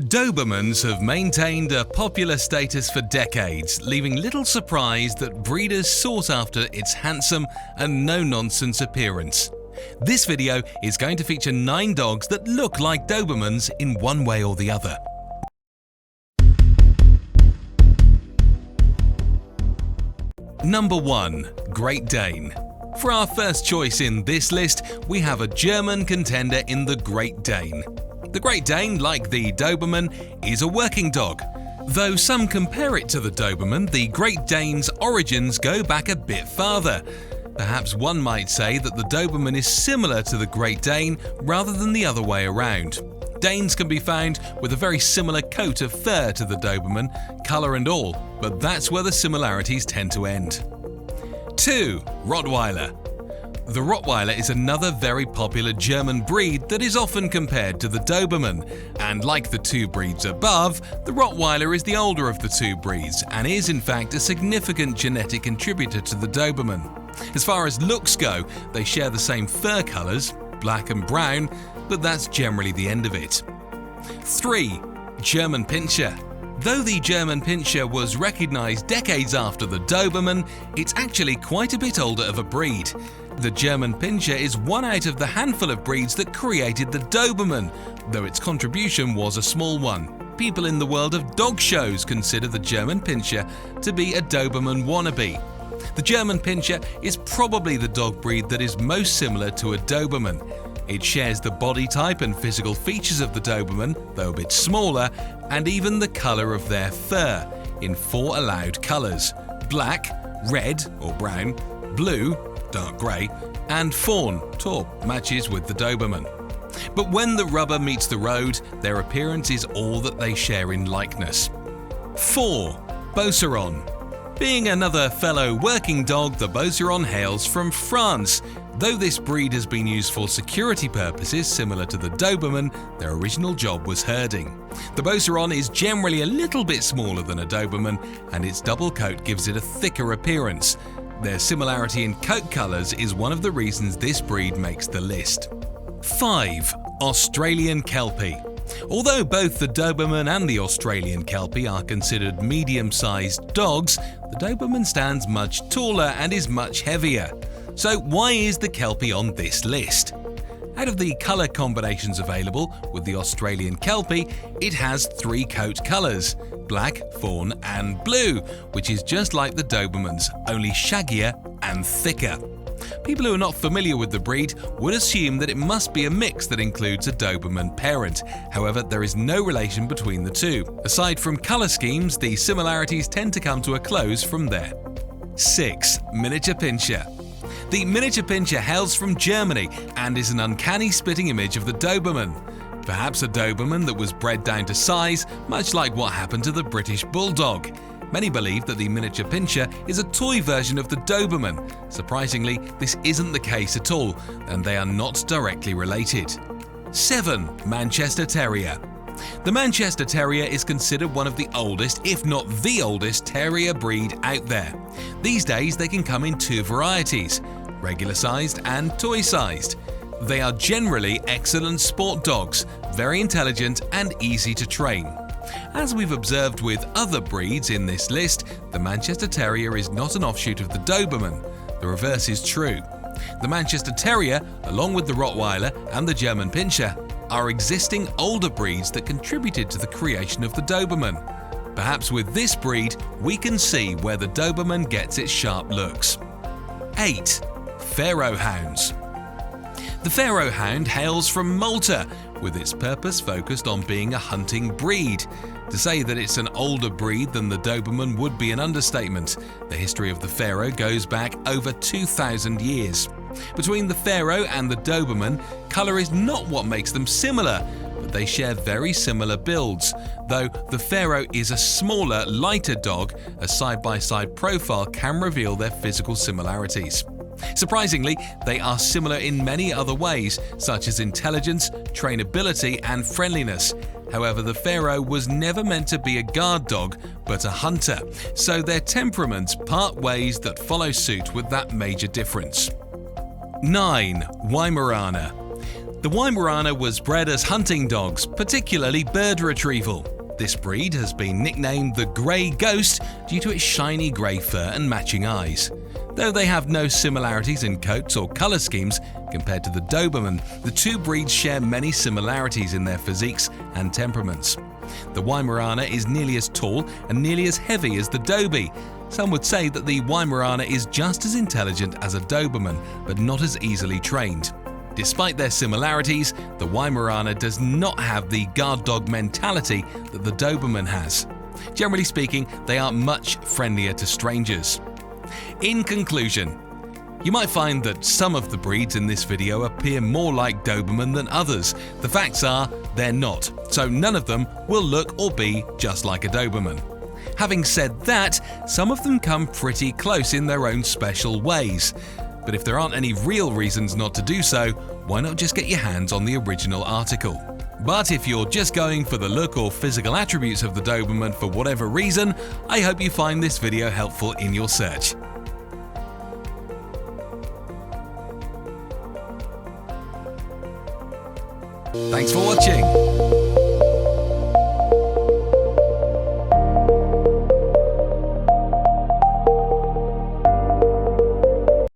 Dobermans have maintained a popular status for decades, leaving little surprise that breeders sought after its handsome and no-nonsense appearance. This video is going to feature 9 dogs that look like Dobermans in one way or the other. Number 1. Great Dane. For our first choice in this list, we have a German contender in the Great Dane. The Great Dane, like the Doberman, is a working dog. Though some compare it to the Doberman, the Great Dane's origins go back a bit farther. Perhaps one might say that the Doberman is similar to the Great Dane rather than the other way around. Danes can be found with a very similar coat of fur to the Doberman, colour and all, but that's where the similarities tend to end. 2. Rottweiler. The Rottweiler is another very popular German breed that is often compared to the Doberman, and like the two breeds above, the Rottweiler is the older of the two breeds and is in fact a significant genetic contributor to the Doberman. As far as looks go, they share the same fur colours, black and brown, but that's generally the end of it. 3. German Pinscher. Though the German Pinscher was recognised decades after the Doberman, it's actually quite a bit older of a breed. The German Pinscher is one out of the handful of breeds that created the Doberman, though its contribution was a small one. People in the world of dog shows consider the German Pinscher to be a Doberman wannabe. The German Pinscher is probably the dog breed that is most similar to a Doberman. It shares the body type and physical features of the Doberman, though a bit smaller, and even the colour of their fur, in 4 allowed colours: black, red or brown, blue, dark grey, and fawn, taupe, matches with the Doberman. But when the rubber meets the road, their appearance is all that they share in likeness. 4. Beauceron. Being another fellow working dog, the Beauceron hails from France. Though this breed has been used for security purposes similar to the Doberman, their original job was herding. The Beauceron is generally a little bit smaller than a Doberman, and its double coat gives it a thicker appearance. Their similarity in coat colours is one of the reasons this breed makes the list. 5. Australian Kelpie. Although both the Doberman and the Australian Kelpie are considered medium-sized dogs, the Doberman stands much taller and is much heavier. So why is the Kelpie on this list? Out of the colour combinations available with the Australian Kelpie, it has 3 coat colours: black, fawn and blue, which is just like the Doberman's, only shaggier and thicker. People who are not familiar with the breed would assume that it must be a mix that includes a Doberman parent. However, there is no relation between the two. Aside from colour schemes, the similarities tend to come to a close from there. 6. Miniature Pinscher. The Miniature Pinscher hails from Germany and is an uncanny spitting image of the Doberman. Perhaps a Doberman that was bred down to size, much like what happened to the British Bulldog. Many believe that the Miniature Pinscher is a toy version of the Doberman. Surprisingly, this isn't the case at all, and they are not directly related. 7. Manchester Terrier. The Manchester Terrier is considered one of the oldest, if not the oldest, terrier breed out there. These days they can come in 2 varieties: regular-sized and toy-sized. They are generally excellent sport dogs, very intelligent and easy to train. As we've observed with other breeds in this list, the Manchester Terrier is not an offshoot of the Doberman. The reverse is true. The Manchester Terrier, along with the Rottweiler and the German Pinscher, are existing older breeds that contributed to the creation of the Doberman. Perhaps with this breed, we can see where the Doberman gets its sharp looks. 8. Pharaoh Hounds. The Pharaoh Hound hails from Malta, with its purpose focused on being a hunting breed. To say that it's an older breed than the Doberman would be an understatement. The history of the Pharaoh goes back over 2,000 years. Between the Pharaoh and the Doberman, colour is not what makes them similar, but they share very similar builds. Though the Pharaoh is a smaller, lighter dog, a side-by-side profile can reveal their physical similarities. Surprisingly, they are similar in many other ways, such as intelligence, trainability and friendliness. However, the Pharaoh was never meant to be a guard dog, but a hunter, so their temperaments part ways that follow suit with that major difference. 9. Ymirana. The Ymirana was bred as hunting dogs, particularly bird retrieval. This breed has been nicknamed the Grey Ghost due to its shiny grey fur and matching eyes. Though they have no similarities in coats or colour schemes compared to the Doberman, the two breeds share many similarities in their physiques and temperaments. The Ymirana is nearly as tall and nearly as heavy as the Dobie. Some would say that the Ymirana is just as intelligent as a Doberman, but not as easily trained. Despite their similarities, the Ymirana does not have the guard dog mentality that the Doberman has. Generally speaking, they are much friendlier to strangers. In conclusion, you might find that some of the breeds in this video appear more like Doberman than others. The facts are, they're not, so none of them will look or be just like a Doberman. Having said that, some of them come pretty close in their own special ways. But if there aren't any real reasons not to do so, why not just get your hands on the original article? But if you're just going for the look or physical attributes of the Doberman for whatever reason, I hope you find this video helpful in your search. Thanks for watching.